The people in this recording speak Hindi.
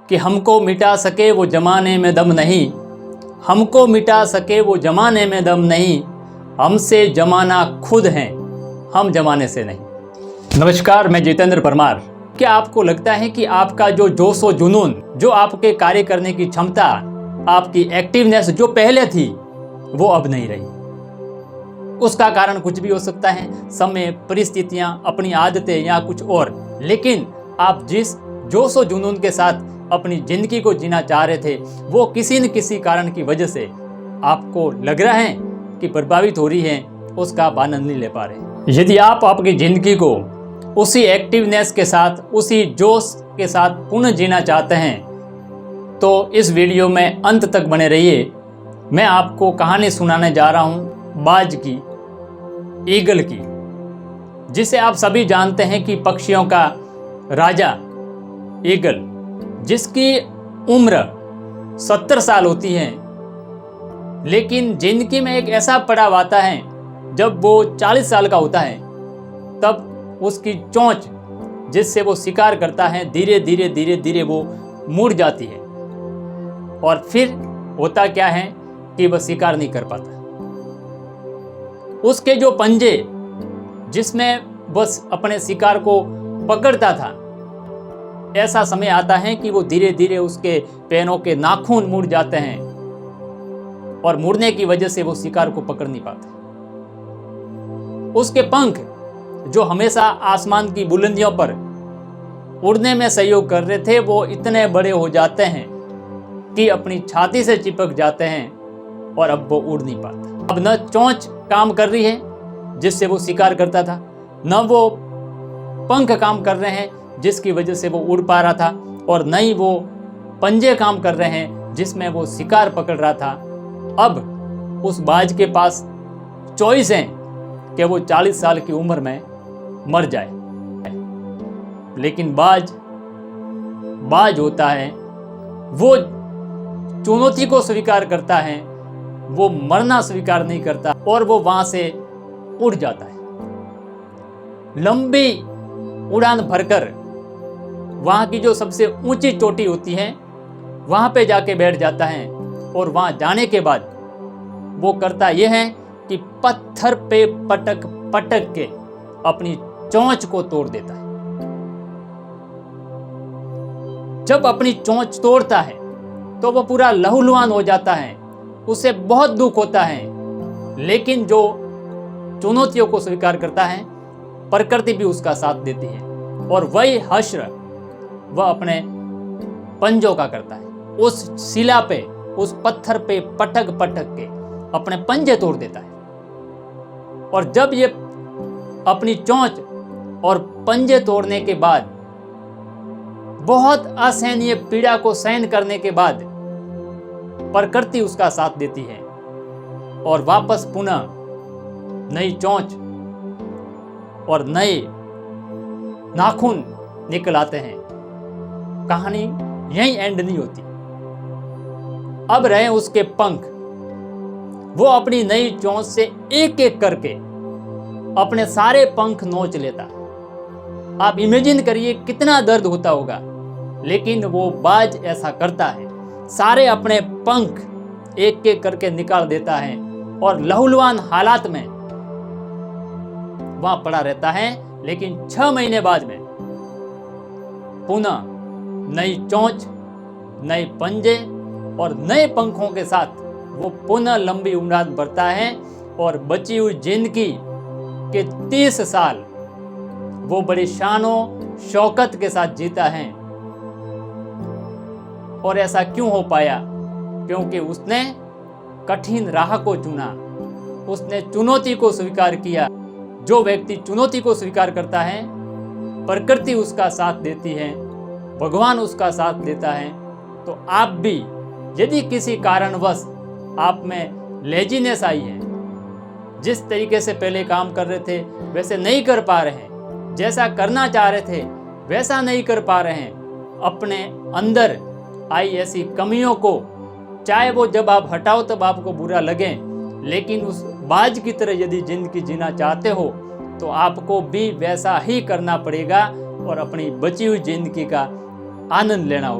कि हमको मिटा सके वो जमाने में दम नहीं, हमको मिटा सके वो जमाने में दम नहीं, हमसे जमाना खुद है, हम जमाने से नहीं। नमस्कार, मैं जितेंद्र परमार। क्या आपको लगता है कि आपका जो जोश व जुनून, जो आपके कार्य करने की क्षमता, आपकी एक्टिवनेस जो पहले थी वो अब नहीं रही? उसका कारण कुछ भी हो सकता है, समय, परिस्थितियां, अपनी आदतें या कुछ और। लेकिन आप जिस जोश व जुनून के साथ अपनी जिंदगी को जीना चाह रहे थे, वो किसी न किसी कारण की वजह से आपको लग रहा है कि प्रभावित हो रही है, उसका आप आनंद नहीं ले पा रहे। यदि आप आपकी जिंदगी को उसी एक्टिवनेस के साथ, उसी जोश के साथ पुनः जीना चाहते हैं, तो इस वीडियो में अंत तक बने रहिए। मैं आपको कहानी सुनाने जा रहा हूँ बाज की, ईगल की, जिसे आप सभी जानते हैं कि पक्षियों का राजा ईगल, जिसकी उम्र 70 साल होती है। लेकिन जिंदगी में एक ऐसा पड़ाव आता है जब वो 40 साल का होता है, तब उसकी चोंच जिससे वो शिकार करता है धीरे धीरे वो मुड़ जाती है, और फिर होता क्या है कि वह शिकार नहीं कर पाता। उसके जो पंजे जिसमें बस अपने शिकार को पकड़ता था, ऐसा समय आता है कि वो धीरे धीरे उसके पैरों के नाखून मुड़ जाते हैं, और मुड़ने की वजह से वो शिकार को पकड़ नहीं पाता। उसके पंख जो हमेशा आसमान की बुलंदियों पर उड़ने में सहयोग कर रहे थे, वो इतने बड़े हो जाते हैं कि अपनी छाती से चिपक जाते हैं, और अब वो उड़ नहीं पाता। अब न चोंच काम कर रही है जिससे वो शिकार करता था, न वो पंख काम कर रहे हैं जिसकी वजह से वो उड़ पा रहा था, और न ही वो पंजे काम कर रहे हैं जिसमें वो शिकार पकड़ रहा था। अब उस बाज के पास चॉइस है कि वो 40 साल की उम्र में मर जाए। लेकिन बाज होता है, वो चुनौती को स्वीकार करता है, वो मरना स्वीकार नहीं करता, और वो वहां से उड़ जाता है। लंबी उड़ान भरकर वहां की जो सबसे ऊंची चोटी होती है, वहां पे जाके बैठ जाता है, और वहां जाने के बाद वो करता यह है कि पत्थर पे पटक पटक के अपनी चोंच को तोड़ देता है। जब अपनी चोंच तोड़ता है तो वो पूरा लहूलुहान हो जाता है, उसे बहुत दुख होता है। लेकिन जो चुनौतियों को स्वीकार करता है, प्रकृति भी उसका साथ देती है, और वही हश्र वह अपने पंजों का करता है। उस शिला पे, उस पत्थर पे पटक पटक के अपने पंजे तोड़ देता है। और जब ये अपनी चोंच और पंजे तोड़ने के बाद, बहुत असहनीय पीड़ा को सहन करने के बाद, प्रकृति उसका साथ देती है, और वापस पुनः नई चोंच और नए नाखून निकल आते हैं। कहानी यहीं एंड नहीं होती। अब रहे उसके पंख। वो अपनी नई चोंच से एक एक करके अपने सारे पंख नोच लेता। आप इमेजिन करिए कितना दर्द होता होगा। लेकिन वो बाज ऐसा करता है, सारे अपने पंख एक एक करके निकाल देता है, और लहूलुहान हालात में वहां पड़ा रहता है। लेकिन 6 महीने बाद में पुनः नई चोंच, नए पंजे और नए पंखों के साथ वो पुनः लंबी उड़ान भरता है, और बची हुई जिंदगी के 30 साल वो बड़ी शानो शौकत के साथ जीता है। और ऐसा क्यों हो पाया? क्योंकि उसने कठिन राह को चुना, उसने चुनौती को स्वीकार किया। जो व्यक्ति चुनौती को स्वीकार करता है, प्रकृति उसका साथ देती है, भगवान उसका साथ देता है। तो आप भी, यदि किसी कारणवश आप में लेजीनेस आई है, जिस तरीके से पहले काम कर रहे थे वैसे नहीं कर पा रहे हैं, जैसा करना चाह रहे थे वैसा नहीं कर पा रहे हैं, अपने अंदर आई ऐसी कमियों को, चाहे वो जब आप हटाओ तब आपको बुरा लगे, लेकिन उस बाज की तरह यदि जिंदगी जीना चाहते हो तो आपको भी वैसा ही करना पड़ेगा और अपनी बची हुई जिंदगी का आनंद लेना होगा।